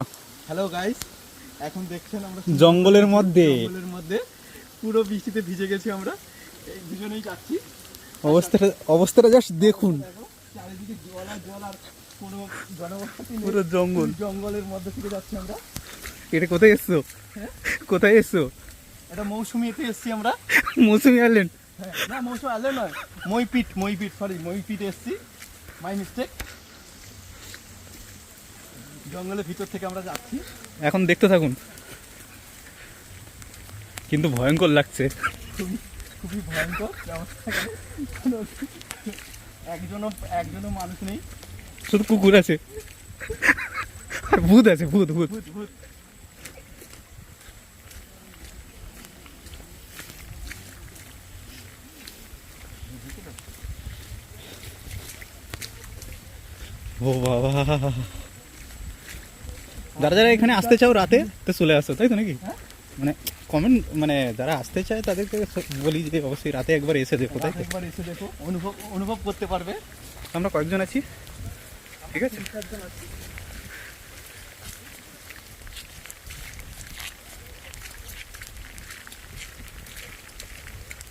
Hello guys, এখন দেখছেন আমরা জঙ্গলের মধ্যে পুরো বৃষ্টিতে ভিজে গেছি আমরা। এই দুজনেই যাচ্ছি। অবস্থাটা জাস্ট দেখুন, দেখো, চারিদিকে জল আর জল, আর কোনো জনবসতি নেই। পুরো জঙ্গল। জঙ্গলের মধ্যে থেকে যাচ্ছি আমরা। এটা কোথায় এসছো? হ্যাঁ, কোথায় এসছো? এটা মৌসুমীতে এসছি আমরা। মৌসুমি আইল্যান্ড। হ্যাঁ, না মৌসুমী আলে নয়, মইপিট এসছি, মাই মিস্টেক। জঙ্গলের ভিতর থেকে আমরা যাচ্ছি। এখন দেখতে থাকুন, কিন্তু ভয়ঙ্কর লাগছে। খুবই ভয়ঙ্কর অবস্থা। একজনও মানুষ নেই, শুধু কুকুর আছে আর ভূত আছে, ভূত ভূত। ভূত ভূত। ও বাবা, যারা যারা এখানে আসতে চাও রাতে তো চলে আসো, তাই তো নাকি? হ্যাঁ? মানে কমেন্ট, মানে যারা আসতে চায় তাদেরকে বলি যে অবশ্যই রাতে একবার এসে দেখো, তাই তো? একবার এসে দেখো, অনুভব করতে পারবে। আমরা কয়েকজন আছি, ঠিক আছে। 3-4 জন আছি।